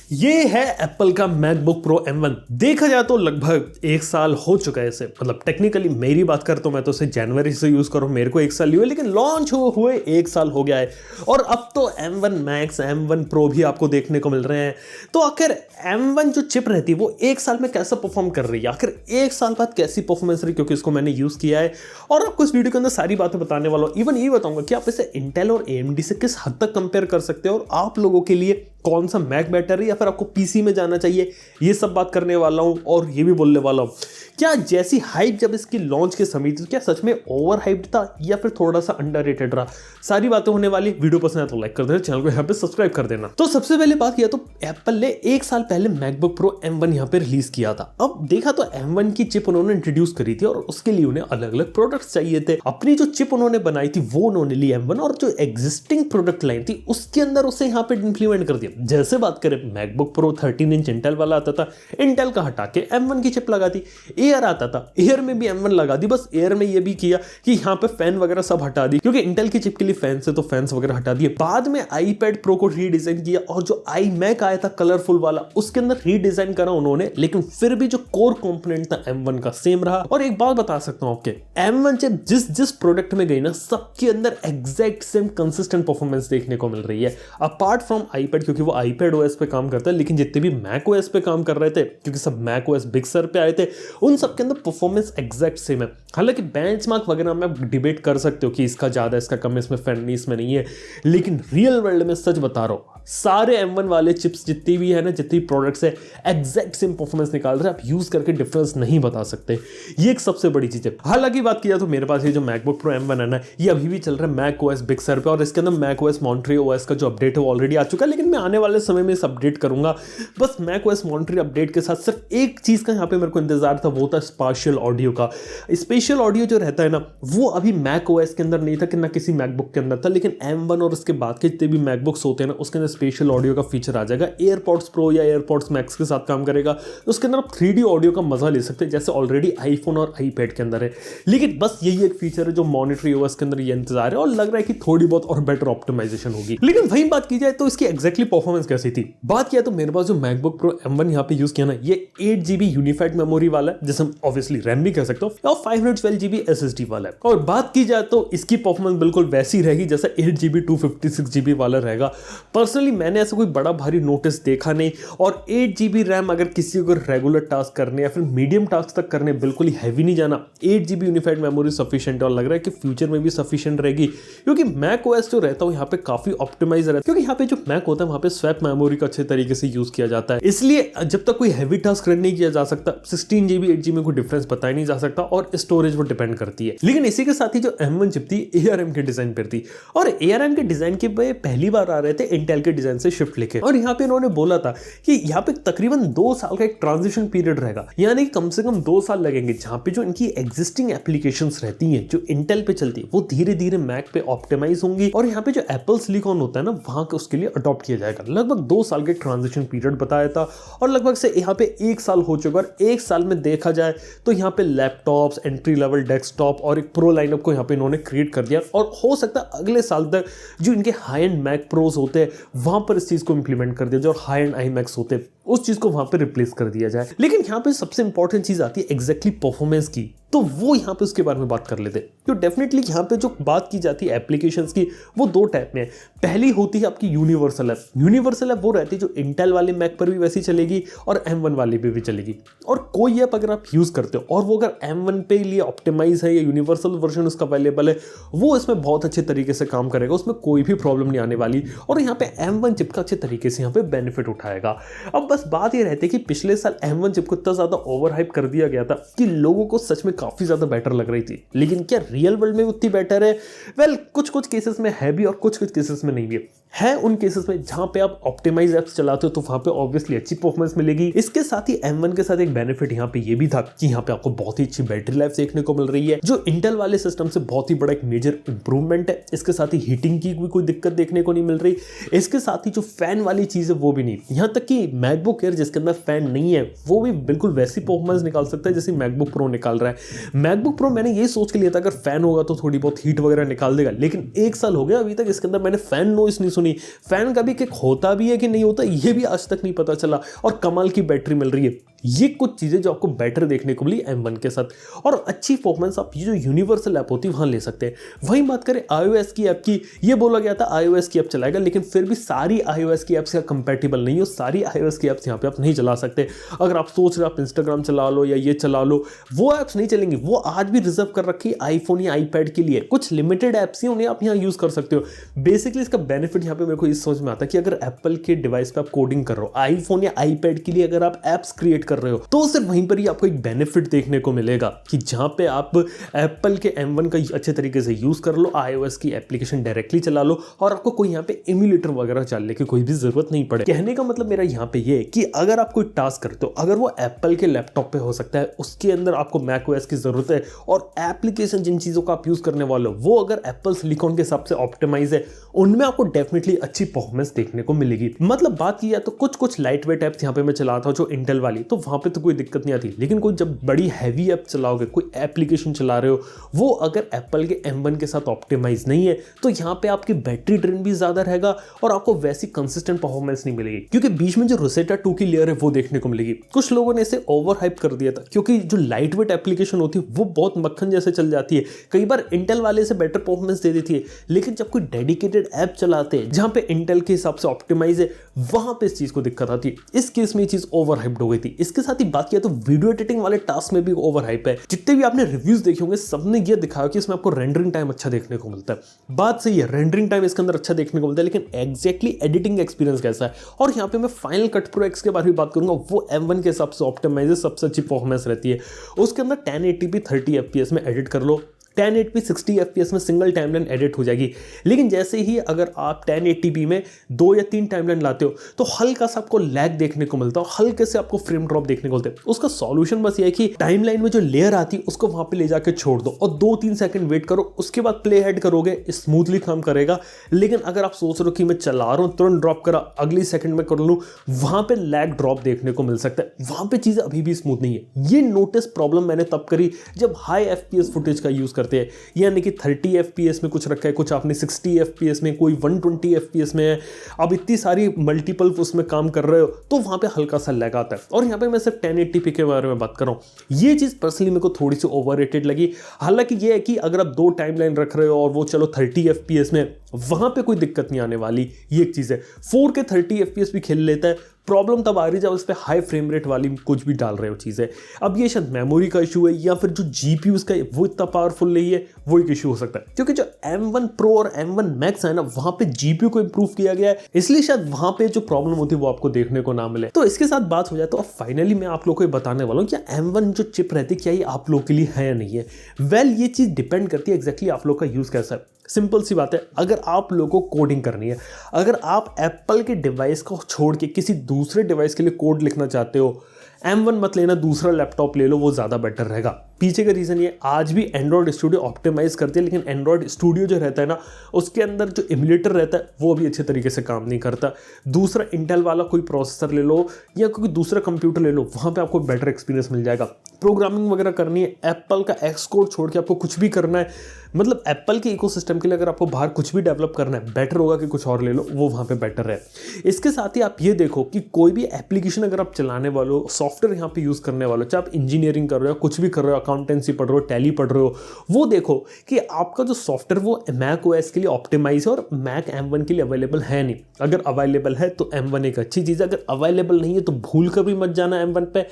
ये है एप्पल का मैकबुक प्रो M1। देखा जाए तो लगभग एक साल हो चुका है इसे, मतलब टेक्निकली मेरी बात कर तो मैं तो इसे जनवरी से यूज कर रहा हूं, मेरे को एक साल ही हुए, लेकिन लॉन्च हुए एक साल हो गया है और अब तो M1 Max M1 Pro भी आपको देखने को मिल रहे हैं। तो आखिर M1 जो चिप रहती है वो एक साल में कैसा परफॉर्म कर रही है, आखिर एक साल बाद कैसी परफॉर्मेंस रही, क्योंकि इसको मैंने यूज किया है और आपको इस वीडियो के अंदर सारी बातें बताने वाला हूं। इवन ये बताऊंगा कि आप इसे इंटेल और AMD से किस हद तक कंपेयर कर सकते हो और आप लोगों के लिए कौन सा मैक बेटर है या फिर आपको पीसी में जाना चाहिए, ये सब बात करने वाला हूं। और ये भी बोलने वाला हूं क्या जैसी हाइप जब इसकी लॉन्च के समय थी, क्या सच में ओवर हाइप्ड था या फिर थोड़ा सा अंडररेटेड रहा, सारी बातें होने वाली। वीडियो पसंद है तो लाइक कर देना, चैनल को यहाँ पे सब्सक्राइब कर देना। तो सबसे पहले बात किया तो एप्पल ने एक साल पहले मैकबुक प्रो M1 यहाँ पे रिलीज किया था। अब देखा तो M1 की चिप उन्होंने इंट्रोड्यूस करी थी और उसके लिए उन्हें अलग अलग प्रोडक्ट्स चाहिए थे। अपनी जो चिप उन्होंने बनाई थी वो उन्होंने ली M1 और जो एग्जिस्टिंग प्रोडक्ट लाइन थी उसके अंदर उसे यहाँ पे इंप्लीमेंट कर दिया। जैसे बात करें मैकबुक प्रो 13 इंच इंटेल वाला आता था, इंटेल का हटा के M1 की चिप लगा दी। एयर आता था, एयर में भी M1 लगा दी। बस एयर में ये भी किया कि यहाँ पे फैन वगैरह सब हटा दी, क्योंकि इंटेल की चिप के लिए फैंस है तो फैंस वगैरह हटा दिए। बाद में iPad प्रो को रीडिजाइन किया और जो iMac आया था कलरफुल वाला उसके अंदर रीडिजाइन करा उन्होंने, लेकिन फिर भी जो कोर कंपोनेंट था M1 का सेम रहा। और एक बात बता सकता हूं आपके, M1 चिप जिस प्रोडक्ट में गई ना सबके अंदर एग्जैक्ट सेम कंसिस्टेंट परफॉर्मेंस देखने को मिल रही है, अपार्ट फ्रॉम iPad, क्योंकि वो iPad OS पे काम करता है। लेकिन जितने भी Mac OS पे काम कर रहे थे, क्योंकि सब Mac OS बिग सर पे आए थे, उन सबके अंदर परफॉर्मेंस एग्जैक्ट सेम है। हालांकि बेंचमार्क वगैरह में आप डिबेट कर सकते हो कि इसका ज्यादा इसका कम, इसमें फैन नहीं, इसमें नहीं है, लेकिन रियल वर्ल्ड में सच बता रहा हूं सारे M1 वाले चिप्स जितनी भी है ना, जितनी प्रोडक्ट्स है, एग्जैक्ट सेम परफॉर्मेंस निकाल रहे हैं। आप यूज करके डिफरेंस नहीं बता सकते, ये एक सबसे बड़ी चीज है। हालांकि बात किया तो मेरे पास ये जो मैकबुक प्रो M1 है ना, ये अभी भी चल रहा है Mac OS बिग सर पे और इसके अंदर Mac OS Monterey OS का जो अपडेट है वो ऑलरेडी आ चुका है, लेकिन मैं आने वाले समय में इस अपडेट करूंगा। बस Mac OS Monterey अपडेट के साथ सिर्फ एक चीज का यहाँ पे मेरे को इंतजार था, वो था स्पेशल ऑडियो का। स्पेशल ऑडियो जो रहता है ना, वो अभी Mac OS के अंदर नहीं था कि ना किसी मैकबुक के अंदर था, लेकिन M1 और उसके बाद के जितने भी मैकबुक्स होते हैं ना, उसके अंदर स्पेशल ऑडियो का फीचर आ जाएगा। एयरपॉड्स प्रो या एयरपॉड्स मैक्स के साथ काम करेगा, तो उसके अंदर आप 3D ऑडियो का मजा ले सकते हैं, जैसे ऑलरेडी आईफोन और iPad के अंदर है। लेकिन बस यही एक फीचर है जो Monterey OS के अंदर ये इंतजार है और लग रहा है कि थोड़ी बहुत और बेटर ऑप्टिमाइजेशन होगी। लेकिन वही बात की जाए तो इसकी एग्जैक्टली परफॉर्मेंस कैसी थी। बात किया तो मेरे पास जो मैकबुक प्रो M1 यहाँ पे यूज किया ना, ये 8GB यूनिफाइड मेमोरी वाला है, जिसे हम ऑब्वियसली रैम भी कह सकते हो, और 512GB SSD वाला है। और बात की जाए तो इसकी परफॉर्मेंस बिल्कुल वैसी रहेगी जैसा 8GB 256GB वाला रहेगा। पर्सनली मैंने ऐसा कोई बड़ा भारी नोटिस देखा नहीं, और 8GB रैम अगर किसी को रेगुलर टास्क करने या फिर मीडियम टास्क तक करने, बिल्कुल ही हैवी नहीं जाना, 8GB यूनिफाइड मेमोरी सफिशिएंट है और लग रहा है कि फ्यूचर में भी सफिशिएंट रहेगी। क्योंकि Mac OS जो रहता है यहाँ पे काफी ऑप्टिमाइज रहता है, क्योंकि यहाँ पे जो Mac होता है वहाँ पे स्वैप मेमोरी का अच्छे तरीके से यूज किया जाता है, इसलिए जब तक कोई हैवी टास्क रन नहीं किया जा सकता, 16GB 8GB में कोई डिफरेंस बताया नहीं जा सकता, और स्टोरेज वो डिपेंड करती है। लेकिन इसी के साथ ही जो M1 चिप थी ARM के डिजाइन पर थी, और ARM के डिजाइन के पहली बार आ रहे थे इंटेल के डिजाइन से शिफ्ट लेके, और यहाँ पे इन्होंने बोला था कि यहाँ पे तकरीबन 2 साल का एक ट्रांजिशन पीरियड रहेगा, यानी कि कम से कम 2 साल लगेंगे, जहां पे जो इनकी एग्जिस्टिंग एप्लीकेशंस रहती हैं जो इंटेल पे चलती है वो धीरे धीरे मैक पे ऑप्टिमाइज होंगी, और यहाँ पे जो एप्पल सिलिकॉन होता है ना वहां के उसके लिए अडॉप्ट किया जाएगा। लगभग 2 साल के ट्रांजिशन पीरियड बताया था, और लगभग से यहाँ पे 1 साल हो चुका, और 1 साल में देखा जाए तो यहाँ पे लैपटॉप्स, एंट्री लेवल डेस्कटॉप और एक प्रो लाइनअप को यहाँ पे इन्होंने क्रिएट कर दिया, और हो सकता है अगले साल तक जो इनके हाई एंड मैक प्रोज होते हैं वहां पर इस चीज को इंप्लीमेंट कर दिया, जो हाई एंड iMacs होते हैं उस चीज को वहां पे रिप्लेस कर दिया जाए। लेकिन यहाँ पे सबसे इंपॉर्टेंट चीज आती है एग्जैक्टली परफॉर्मेंस की, तो वो यहाँ पे उसके बारे में बात कर लेते हैं। तो डेफिनेटली यहाँ पे जो बात की जाती है एप्लीकेशंस की, वो 2 टाइप में है। पहली होती है आपकी यूनिवर्सल ऐप। यूनिवर्सल ऐप वो रहती है जो इंटेल वाले मैक पर भी वैसी चलेगी और M1 वाले पे भी चलेगी, और कोई ऐप अगर आप यूज करते हो और वो अगर M1 पे लिए ऑप्टिमाइज है या यूनिवर्सल वर्जन उसका अवेलेबल है, वो इसमें बहुत अच्छे तरीके से काम करेगा, उसमें कोई भी प्रॉब्लम नहीं आने वाली, और यहाँ पे M1 चिप का अच्छे तरीके से यहाँ पे बेनिफिट उठाएगा। अब बस बात ये रहती है कि पिछले साल M1 चिप को इतना ज्यादा ओवर हाइप कर दिया गया था कि लोगों को सच में काफी ज्यादा बेटर लग रही थी, लेकिन क्या रियल वर्ल्ड में उतनी बेटर है? वेल, कुछ केसेस में है भी और कुछ केसेस में नहीं भी है। उन केसेस में जहां पे आप ऑप्टिमाइज एप्स चलाते हो तो वहां पे ऑब्वियसली अच्छी परफॉर्मेंस मिलेगी। इसके साथ ही M1 के साथ एक बेनिफिट यहाँ पे ये भी था कि यहाँ पे आपको बहुत ही अच्छी बैटरी लाइफ देखने को मिल रही है, जो इंटेल वाले सिस्टम से बहुत ही बड़ा एक मेजर इंप्रूवमेंट है। इसके साथ ही हीटिंग की भी कोई दिक्कत देखने को नहीं मिल रही। इसके साथ ही जो फैन वाली चीज है वो भी नहीं, यहाँ तक कि मैकबुक एयर जिसके अंदर फैन नहीं है वो भी बिल्कुल वैसी परफॉर्मेंस निकाल सकता है जैसे मैकबुक प्रो निकाल रहा है। मैकबुक प्रो मैंने ये सोच के लिया था अगर फैन होगा तो थोड़ी बहुत हीट वगैरह निकाल देगा, लेकिन 1 साल हो गया अभी तक इसके अंदर मैंने फैन नॉइस नहीं सुनी सुनी, फैन का भी किक होता भी है कि नहीं होता ये भी आज तक नहीं पता चला, और कमाल की बैटरी मिल रही है। ये कुछ चीज़ें जो आपको बेटर देखने को मिली M1 के साथ, और अच्छी परफॉर्मेंस आप ये जो यूनिवर्सल ऐप होती है वहाँ ले सकते हैं। वहीं बात करें iOS की ऐप की, ये बोला गया था iOS की ऐप चलाएगा, लेकिन फिर भी सारी iOS की ऐप्स का कंपैटिबल नहीं हो, सारी iOS की ऐप्स यहाँ पे आप नहीं चला सकते। अगर आप सोच रहे हो आप इंस्टाग्राम चला लो या ये चला लो, वो ऐप्स नहीं चलेंगी, वो आज भी रिजर्व कर रखी है आईफोन या आईपैड के लिए। कुछ लिमिटेड ऐप्स ही उन्हें आप यहाँ यूज़ कर सकते हो। बेसिकली इसका बेनिफिट यहाँ पे मेरे को इस समझ में आता है कि अगर एप्पल के डिवाइस पे आप कोडिंग कर रहे हो, आईफोन या आईपैड के लिए अगर आप ऐप्स क्रिएट कर रहे हो, तो सिर्फ वहीं पर ही आपको एक बेनिफिट देखने को मिलेगा कि जहां पे आप एप्पल के M1 का अच्छे तरीके से यूज कर लो, iOS की एप्लीकेशन डायरेक्टली चला लो, और आपको कोई यहाँ पे एमुलेटर वगैरह चलने की कोई भी जरूरत नहीं पड़े। कहने का मतलब मेरा यहाँ पे ये है कि अगर आप कोई टास्क करते हो, अगर वो एप्पल के लैपटॉप पे हो सकता है, उसके अंदर आपको macOS की जरूरत है, और एप्लीकेशन जिन चीजों का आप यूज करने वाले हो वो अगर एप्पल सिलिकॉन के हिसाब से ऑप्टिमाइज है, उनमें आपको डेफिनेटली अच्छी परफॉर्मेंस देखने को मिलेगी। मतलब बात की जाए तो कुछ लाइट वेट एप्स यहाँ पे मैं चलाता हूँ जो इंटेल वाली, तो वहां पे तो कोई दिक्कत नहीं आती, लेकिन कोई जब बड़ी हैवी ऐप चलाओगे, कोई एप्लीकेशन चला रहे हो, वो अगर एप्पल के M1 के साथ ऑप्टिमाइज नहीं है, तो यहाँ पे आपकी बैटरी ड्रेन भी ज्यादा रहेगा और आपको वैसी कंसिस्टेंट परफॉर्मेंस नहीं मिलेगी, क्योंकि बीच में जो रोसेटा 2 की लेयर है वो देखने को मिलेगी। कुछ लोगों ने इसे ओवर हाइप कर दिया था, क्योंकि जो लाइट वेट एप्लीकेशन होती है वो बहुत मक्खन जैसे चल जाती है, कई बार इंटेल वाले से बेटर परफॉर्मेंस दे देती है, लेकिन जब कोई डेडिकेटेड ऐप चलाते हैं जहां पे इंटेल के हिसाब से ऑप्टिमाइज है, वहां पे इस चीज को दिक्कत आती है। इस केस में ये चीज ओवर हाइप्ड हो गई थी। इसके साथ ही बात किया तो वीडियो एडिटिंग वाले टास्क में भी ओवर हाइप है। जितने भी आपने रिव्यूज देखे होंगे सबने ये दिखाया कि इसमें आपको रेंडरिंग टाइम अच्छा देखने को मिलता है। बात सही है, रेंडरिंग टाइम इसके अंदर अच्छा देखने को मिलता है, लेकिन एग्जैक्टली एडिटिंग एक्सपीरियंस कैसा है? और यहाँ पे मैं फाइनल कट प्रो एक्स के बारे में बात करूंगा, वो M1 के हिसाब से ऑप्टिमाइज है, सबसे अच्छी परफॉर्मेंस रहती है। उसके अंदर 1080p 30 FPS में एडिट कर लो, 1080p 60 FPS में सिंगल टाइमलाइन एडिट हो जाएगी। लेकिन जैसे ही अगर आप 1080p में 2 या 3 टाइमलाइन लाते हो तो हल्का सा आपको लैग देखने को मिलता है, हल्के से आपको फ्रेम ड्रॉप देखने को मिलता है। उसका सॉल्यूशन बस ये है कि टाइमलाइन में जो लेयर आती है उसको वहां पे ले जाके छोड़ दो और 2-3 सेकंड वेट करो, उसके बाद प्ले हेड करोगे, स्मूथली काम करेगा। लेकिन अगर आप सोच रहे हो कि मैं चला रहा हूँ तुरंत ड्रॉप करा, अगली सेकंड में कर लूँ, वहां पे लैग ड्रॉप देखने को मिल सकता है, वहां पे चीजें अभी भी स्मूथ नहीं है। ये नोटिस प्रॉब्लम मैंने तब करी जब हाई FPS फुटेज का यूज करते हैं, यानी कि 30 FPS में कुछ रखा है, कुछ आपने 60 FPS में, कोई 120 FPS में है, अब इतनी सारी मल्टीपल उसमें काम कर रहे हो, तो वहां पे हल्का सा लैग आता है। और यहाँ पे मैं सिर्फ 1080p के बारे में बात कर रहा हूँ। ये चीज पर्सनली मेरे को थोड़ी सी ओवररेटेड लगी। हालांकि ये है कि अगर आप 2 टाइमलाइन रख रहे हो और वो चलो 30 FPS में, वहां पे कोई दिक्कत नहीं आने वाली, ये एक चीज है। 4K 30 FPS भी खेल लेता है। प्रॉब्लम तब आ रही जब उस पर हाई फ्रेम रेट वाली कुछ भी डाल रहे हो चीज़ें। अब ये शायद मेमोरी का इशू है या फिर जो GPU का वो इतना पावरफुल नहीं है, वो एक इशू हो सकता है। क्योंकि जो M1 Pro और M1 Max है ना, वहां पे GPU को इंप्रूव किया गया है, इसलिए शायद वहां पे जो प्रॉब्लम होती है वो आपको देखने को ना मिले। तो इसके साथ बात हो जाए तो अब फाइनली मैं आप लोगों को ये बताने वाला हूँ कि M1 जो चिप रहती है क्या ये आप लोगों के लिए है या नहीं है। वेल, ये चीज़ डिपेंड करती है एग्जैक्टली आप लोग का यूज़ कैसा है। सिंपल सी बात है, अगर आप लोगों को कोडिंग करनी है, अगर आप एप्पल के डिवाइस को छोड़ के किसी दूसरे डिवाइस के लिए कोड लिखना चाहते हो, M1 मत लेना, दूसरा लैपटॉप ले लो, वो ज़्यादा बेटर रहेगा। पीछे का रीज़न ये, आज भी एंड्रॉयड स्टूडियो ऑप्टिमाइज करती है, लेकिन एंड्रॉयड स्टूडियो जो रहता है ना, उसके अंदर जो एमुलेटर रहता है वो भी अच्छे तरीके से काम नहीं करता। दूसरा इंटेल वाला कोई प्रोसेसर ले लो या कोई दूसरा कंप्यूटर ले लो, वहाँ पे आपको बेटर एक्सपीरियंस मिल जाएगा। प्रोग्रामिंग वगैरह करनी है, एप्पल का Xcode छोड़ के आपको कुछ भी करना है, मतलब एप्पल के इकोसिस्टम के लिए अगर आपको बाहर कुछ भी डेवलप करना है, बेटर होगा कि कुछ और ले लो, वो वहाँ पे बेटर है। इसके साथ ही आप ये देखो कि कोई भी एप्लीकेशन अगर आप चलाने वाले हो, सॉफ्टवेयर यहाँ पे यूज़ करने वाले हो, चाहे आप इंजीनियरिंग कर रहे हो, कुछ भी कर रहे हो, अकाउंटेंसी पढ़ रहे हो, टैली पढ़ रहे हो, वो देखो कि आपका जो सॉफ्टवेयर वो macOS के लिए ऑप्टिमाइज है और Mac M1 के लिए अवेलेबल है नहीं। अगर अवेलेबल है तो M1 एक अच्छी चीज़ है, अगर अवेलेबल नहीं है तो भूल कर भी मत जाना M1 पे।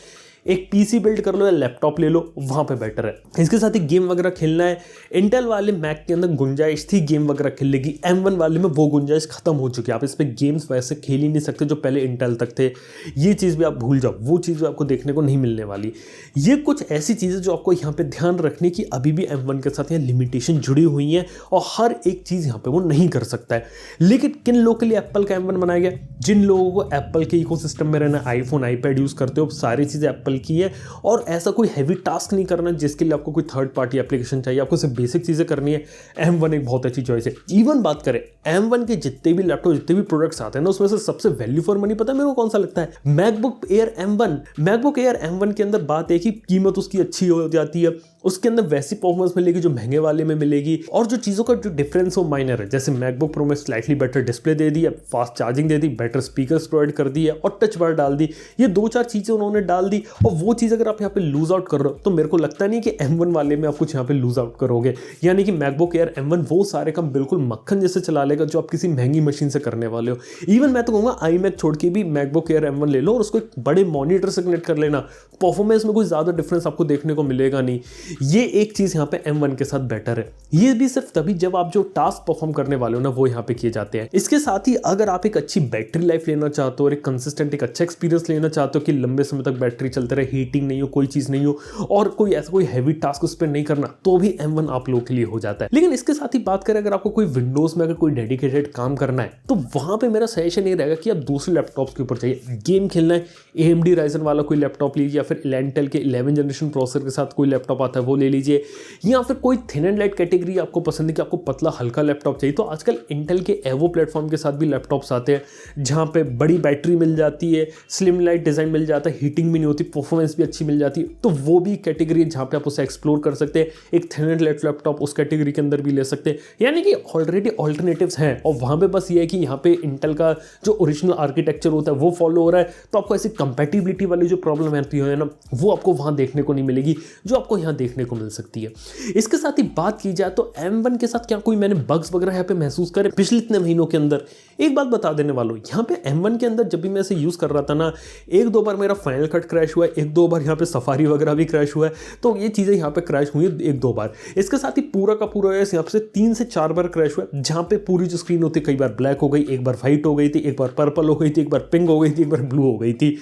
एक PC बिल्ड कर लो या लैपटॉप ले लो, वहाँ पे बेटर है। इसके साथ ही गेम वगैरह खेलना है, इंटेल वाले मैक के अंदर गुंजाइश थी गेम वगैरह खेलने की, M1 वाले में वो गुंजाइश खत्म हो चुकी है। आप इस पर गेम्स वैसे खेल ही नहीं सकते जो पहले इंटेल तक थे। ये चीज़ भी आप भूल जाओ, वो चीज़ भी आपको देखने को नहीं मिलने वाली। ये कुछ ऐसी चीज़ें जो आपको यहाँ पे ध्यान रखने की, अभी भी M1 के साथ यहाँ लिमिटेशन जुड़ी हुई हैं और हर एक चीज़ यहाँ पे वो नहीं कर सकता है। लेकिन किन लोगों के लिए एप्पल का M1 बनाया गया? जिन लोगों को एप्पल के इकोसिस्टम में रहना, आईफोन आईपैड यूज़ करते हो, सारी चीज़ें एप्पल हल्की है और ऐसा कोई हैवी टास्क नहीं करना जिसके लिए आपको कोई थर्ड पार्टी एप्लीकेशन चाहिए, आपको सिर्फ बेसिक चीज़ें करनी है। M1 एक बहुत अच्छी चॉइस है। इवन बात करें M1 के जितने भी लैपटॉप जितने भी प्रोडक्ट्स आते हैं ना, उसमें से सबसे वैल्यू फॉर मनी पता है मेरे को कौन सा लगता है? MacBook air M1। MacBook air M1 के अंदर बात है कि कीमत उसकी अच्छी हो जाती है, उसके अंदर वैसी परफॉर्मेंस मिलेगी जो महंगे वाले में मिलेगी, और जो चीज़ों का जो डिफरेंस हो माइनर है। जैसे मैकबुक प्रो में स्लाइटली बेटर डिस्प्ले दे दी है, फास्ट चार्जिंग दे दी, बेटर स्पीकर्स प्रोवाइड कर दी है और टच बार डाल दी। ये 2-4 चीज़ें उन्होंने डाल दी, और वो चीज़ अगर आप यहाँ पे लूज आउट कर रहे हो तो मेरे को लगता नहीं कि M1 वाले में आप कुछ यहाँ पे लूज आउट करोगे। यानी कि मैकबुक एयर M1 वो सारे काम बिल्कुल मक्खन जैसे चला लेगा जो आप किसी महंगी मशीन से करने वाले हो। इवन मैं तो कहूँगा iMac छोड़ के भी मैकबुक एयर M1 ले लो और उसको एक बड़े मॉनिटर से कनेक्ट कर लेना, परफॉर्मेंस में कोई ज़्यादा डिफरेंस आपको देखने को मिलेगा नहीं। ये एक चीज़ यहाँ पे M1 के साथ बेटर है। ये भी सिर्फ तभी जब आप जो टास्क परफॉर्म करने वाले हो ना वो यहाँ पे किए जाते हैं। इसके साथ ही अगर आप एक अच्छी बैटरी लाइफ लेना चाहते हो और एक कंसिस्टेंट एक अच्छा एक्सपीरियंस लेना चाहते हो कि लंबे समय तक बैटरी चलते रहे, हीटिंग नहीं हो, कोई चीज़ नहीं हो और कोई ऐसा कोई हैवी टास्क उस पर नहीं करना, तो भी M1 आप लोगों के लिए हो जाता है। लेकिन इसके साथ ही बात करें अगर आपको कोई विंडोज़ में अगर कोई डेडिकेटेड काम करना है तो वहाँ पर मेरा सजेशन ये रहेगा कि आप दूसरे लैपटॉप्स के ऊपर चाहिए। गेम खेलना है, AMD Ryzen वाला कोई लैपटॉप लीजिए, या फिर Intel के 11 जनरेशन प्रोसेसर के साथ कोई लैपटॉप आता है वो ले लीजिए, या फिर कोई थिन एंड लाइट कैटेगरी आपको पसंद है कि आपको पतला हल्का लैपटॉप चाहिए, तो आजकल इंटेल के एवो प्लेटफॉर्म के साथ भी लैपटॉप्स आते हैं जहां पे बड़ी बैटरी मिल जाती है, स्लिम लाइट डिज़ाइन मिल जाता है, हीटिंग भी नहीं होती, परफॉर्मेंस भी अच्छी मिल जाती है। तो वो भी कैटेगरी जहाँ पे आप उसे एक्सप्लोर कर सकते हैं। एक थिन एंड लाइट लैपटॉप उस कैटेगरी के अंदर भी ले सकते हैं। यानी कि ऑलरेडी ऑल्टरनेटिव्स हैं और वहाँ पे बस ये है कि यहाँ पे इंटेल का जो ओरिजिनल आर्किटेक्चर होता है वो फॉलो हो रहा है, तो आपको ऐसी कंपैटिबिलिटी वाली जो प्रॉब्लम आती है ना वो आपको वहाँ देखने को नहीं मिलेगी जो आपको यहाँ देखने को मिल सकती है। इसके साथ ही बात की जाए तो M1 के साथ क्या कोई मैंने बग्स वगैरह यहाँ पे महसूस करे पिछले इतने महीनों के अंदर? एक बात बता देने वालों, यहाँ पे M1 के अंदर जब भी मैं इसे यूज़ कर रहा था ना, 1-2 बार मेरा फाइनल कट क्रैश हुआ है, 1-2 बार यहाँ पे सफारी वगैरह भी क्रैश हुआ है, तो ये चीज़ें यहाँ पे क्रैश हुई है 1-2 बार। इसके साथ ही पूरा का पूरा यहाँ से 3 से 4 बार क्रैश हुआ है, जहाँ पे पूरी जो स्क्रीन होती है कई बार ब्लैक हो गई, एक बार व्हाइट हो गई थी, एक बार पर्पल हो गई थी, एक बार पिंक हो गई थी, एक बार ब्लू हो गई थी।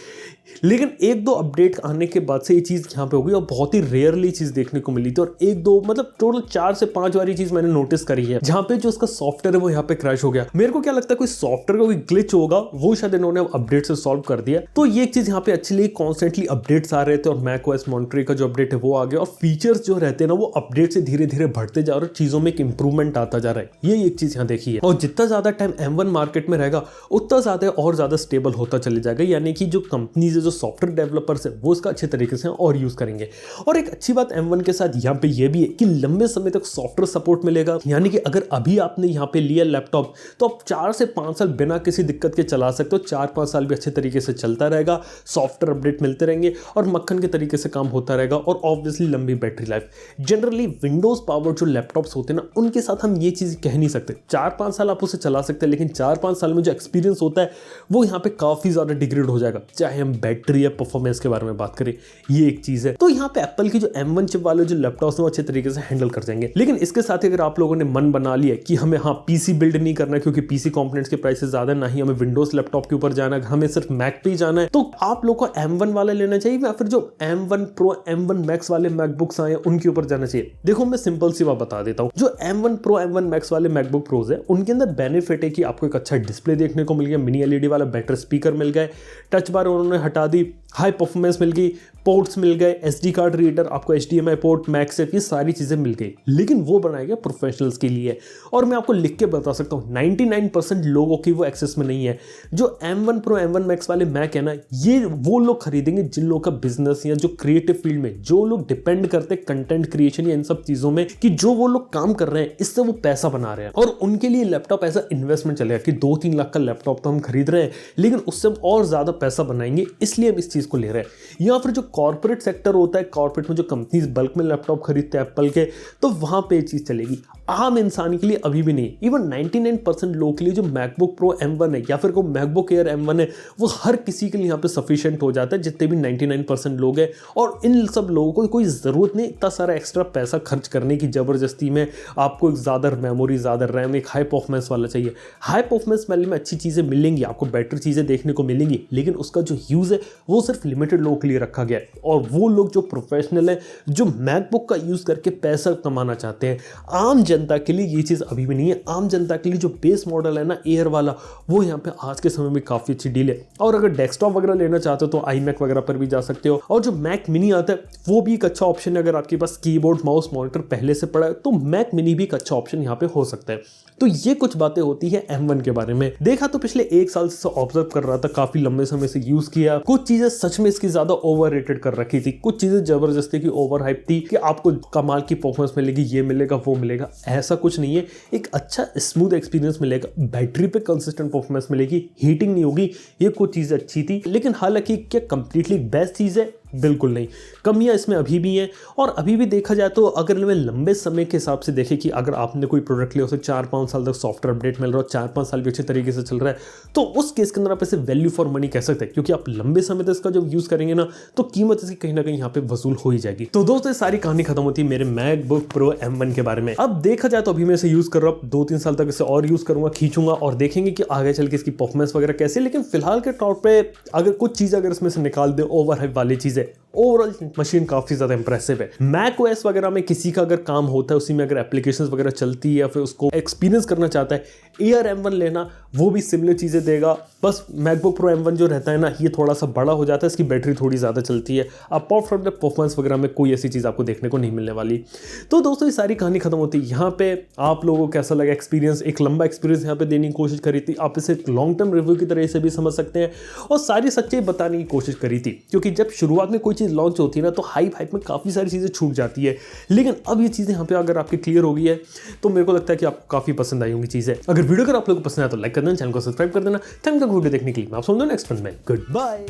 लेकिन 1-2 अपडेट आने के बाद से ये चीज़ यहाँ पे हो गई और बहुत ही रेयरली चीज़ देखने को मिली थी, और 1-2 मतलब टोटल 4 से 5 बार ये चीज़ मैंने नोटिस करी है जहाँ पे जो उसका सॉफ्टवेयर है वो यहाँ पे क्रैश हो गया। मेरे को क्या लगता है कोई सॉफ्टवेयर का कोई ग्लिच होगा, वो शायद इन्होंने अपडेट से सॉल्व कर दिया। तो ये एक चीज़ यहाँ पे एक्चुअली कॉन्स्टेंटली अपडेट्स आ रहे थे और macOS Monterey का जो अपडेट है वो आ गया, और फीचर्स जो रहते हैं ना वो अपडेट से धीरे धीरे बढ़ते जा रहे हैं, चीज़ों में एक इंप्रूवमेंट आता जा रहा है। ये एक चीज़ यहाँ देखी है। और जितना ज़्यादा टाइम M1 मार्केट में रहेगा उतना ज़्यादा और ज़्यादा स्टेबल होता चले जाएगा, यानी कि जो कंपनीज है, जो सॉफ्टवेयर डेवलपर्स है वो इसका अच्छे तरीके से और यूज़ करेंगे। और एक अच्छी बात M1 के साथ यहाँ पे ये भी है कि लंबे समय तक सॉफ्टवेयर सपोर्ट मिलेगा, यानी कि अगर अभी आपने यहाँ पे लिया लैपटॉप तो आप 4 से 5 साल बिना किसी दिक्कत के चला सकते हो। 4-5 साल भी अच्छे तरीके से चलता रहेगा, सॉफ्टवेयर अपडेट मिलते रहेंगे और मक्खन के तरीके से काम होता रहेगा, और ऑब्वियसली लंबी battery life. Generally Windows power जो लैपटॉप्स होते हैं ना उनके साथ हम ये चीज़ कह नहीं सकते। 4-5 साल आप उसे चला सकते हैं, लेकिन 4-5 साल में जो एक्सपीरियंस होता है वो यहाँ पे काफ़ी ज़्यादा डिग्रेड हो जाएगा, चाहे हम बैटरी या परफॉर्मेंस के बारे में बात करें। ये एक चीज़ है। तो यहाँ पे एप्पल की जो M1 चिप वाले जो लैपटॉप्स हैं वो अच्छे तरीके से हैंडल कर जाएंगे। लेकिन इसके साथ ही अगर आप लोगों ने मन बना लिया कि हमें पीसी बिल्ड नहीं करना क्योंकि पीसी कंपोनेंट्स के प्राइसेस ज़्यादा, ना ही हमें विंडोज लैपटॉप के ऊपर जाना है, हमें सिर्फ मैक पे ही जाना है, तो आप लोग को M1 वाला लेना चाहिए या फिर जो M1 Pro M1 Max वाले मैकबुक्स आए उनके ऊपर जाना चाहिए। देखो मैं सिंपल सी बात बता देता हूँ, जो M1 Pro M1 Max वाले मैकबुक प्रोज है उनके अंदर बेनिफिट है कि आपको एक अच्छा डिस्प्ले देखने को मिल गया, मिनी LED वाला बेटर स्पीकर मिल गए, टच बार उन्होंने हटा दी, हाई परफॉर्मेंस मिल गई, पोर्ट्स मिल गए, SD कार्ड रीडर, आपको HDMI पोर्ट, मैगसेफ, ये सारी चीज़ें मिल गई। लेकिन वो बनाया गया प्रोफेशनल्स के लिए, और मैं आपको लिख के बता सकता हूँ 99% लोगों की वो एक्सेस में नहीं है। जो M1 Pro M1 Max वाले मैक है ना, ये वो लोग खरीदेंगे जिन लोगों का बिजनेस या जो क्रिएटिव फील्ड में जो लोग डिपेंड करते हैं कंटेंट क्रिएशन या इन सब चीज़ों में, कि जो वो लोग काम कर रहे हैं इससे वो पैसा बना रहे हैं, और उनके लिए लैपटॉप ऐसा इन्वेस्टमेंट चलेगा कि 2-3 लाख का लैपटॉप तो हम खरीद रहे हैं लेकिन उससे हम और ज़्यादा पैसा बनाएंगे, इसलिए हम इस चीज़ को ले रहे हैं। या फिर जो कॉर्पोरेट सेक्टर होता है, कॉर्पोरेट में जो कंपनीज बल्क में लैपटॉप खरीदते हैं एप्पल के, तो वहाँ पे ये चीज़ चलेगी। आम इंसान के लिए अभी भी नहीं। इवन 99% लोगों के लिए जो मैकबुक प्रो M1 है या फिर कोई मैकबुक एयर M1 है, वो हर किसी के लिए यहाँ पे सफिशिएंट हो जाता है, जितने भी 99% लोग हैं। और इन सब लोगों को कोई ज़रूरत नहीं इतना सारा एक्स्ट्रा पैसा खर्च करने की ज़बरदस्ती में। आपको एक ज़्यादा मेमोरी, ज़्यादा रैम, एक हाई परफॉर्मेंस वाला चाहिए। हाई परफॉर्मेंस वाले में अच्छी चीज़ें मिलेंगी, आपको बेटर चीज़ें देखने को मिलेंगी, लेकिन उसका जो यूज़ है वो सिर्फ लिमिटेड लोगों के लिए रखा गया है। और वो लोग जो प्रोफेशनल है, जो मैकबुक का यूज़ करके पैसा कमाना चाहते हैं, आम जनता के लिए ये चीज़ अभी भी नहीं है। आम जनता के लिए जो बेस मॉडल है ना एयर वाला, वो यहाँ पे आज के समय में काफ़ी अच्छी डील है। और अगर डेस्कटॉप वगैरह लेना चाहते हो तो iMac वगैरह पर भी जा सकते हो। और जो मैक मिनी आता है वो भी एक अच्छा ऑप्शन है। अगर आपके पास कीबोर्ड माउस मॉनिटर पहले से पड़ा है तो मैक मिनी भी एक अच्छा ऑप्शन यहाँ पे हो सकता है। तो ये कुछ बातें होती है M1 के बारे में। देखा तो पिछले एक साल से ऑब्जर्व कर रहा था, काफी लंबे समय से यूज किया। कुछ चीजें सच में इसकी ज्यादा ओवररेटेड कर रखी थी, कुछ चीजें जबरदस्ती की ओवर हाइप थी कि आपको कमाल की परफॉर्मेंस मिलेगी, ये मिलेगा वो मिलेगा। ऐसा कुछ नहीं है, एक अच्छा स्मूथ एक्सपीरियंस मिलेगा, बैटरी पे कंसिस्टेंट परफॉर्मेंस मिलेगी, हीटिंग नहीं होगी। ये कुछ चीजें अच्छी थी, लेकिन हालांकि क्या कंप्लीटली बेस्ट चीज है? बिल्कुल नहीं, कमियां इसमें अभी भी हैं। और अभी भी देखा जाए तो अगर मैं लंबे समय के हिसाब से देखें कि अगर आपने कोई प्रोडक्ट लिया उसे 4-5 साल तक सॉफ्टवेयर अपडेट मिल रहा है, 4-5 साल भी अच्छे तरीके से चल रहा है, तो उस केस के अंदर आप इसे वैल्यू फॉर मनी कह सकते हैं, क्योंकि आप लंबे समय तक इसका जब यूज करेंगे ना तो कीमत इसकी कहीं ना कहीं यहाँ पे वसूल हो ही जाएगी। तो दोस्तों ये सारी कहानी खत्म होती है मेरे मैकबुक प्रो M1 के बारे में। अब देखा जाए तो अभी मैं इसे यूज कर रहा हूँ, 2-3 साल तक इसे और यूज करूंगा, खींचूंगा और देखेंगे कि आगे चल के इसकी परफॉर्मेंस वगैरह कैसे। लेकिन फिलहाल के तौर पर अगर कुछ चीज अगर इसमें से निकाल दे ओवर हाइप वाली चीजें, ओवरऑल मशीन काफी ज्यादा इंप्रेसिव है। मैक ओएस वगैरह में किसी का अगर काम होता है, उसी में अगर एप्लीकेशंस वगैरह चलती है या फिर उसको एक्सपीरियंस करना चाहता है, एयर M1 लेना वो भी सिमिलर चीजें देगा। बस मैकबुक प्रो M1 जो रहता है ना, ये थोड़ा सा बड़ा हो जाता है, इसकी बैटरी थोड़ी ज्यादा चलती है। अपार्ट फ्रॉम द परफॉर्मेंस वगैरह में कोई ऐसी चीज आपको देखने को नहीं मिलने वाली। तो दोस्तों ये सारी कहानी खत्म होती है यहाँ पे। आप लोगों को कैसा लगा एक्सपीरियंस? एक लंबा एक्सपीरियंस यहाँ पे देने की कोशिश करी थी, आप इसे लॉन्ग टर्म रिव्यू की तरह से भी समझ सकते हैं और सारी सच्चाई बताने की कोशिश करी थी। क्योंकि जब शुरुआत में कोई चीज लॉन्च होती है ना तो हाइप में काफ़ी सारी चीज़ें छूट जाती है। लेकिन अब ये चीज़ें यहाँ पे अगर आपकी क्लियर हो गई है तो मेरे को लगता है कि आपको काफ़ी पसंद आई होंगी चीज़ें। अगर वीडियो अगर आप लोगों को पसंद आया तो लाइक कर देना, चैनल को सब्सक्राइब कर देना। थैंक यू वीडियो देखने के लिए। मैं आप समझो नेक्स्ट वन में। Good bye.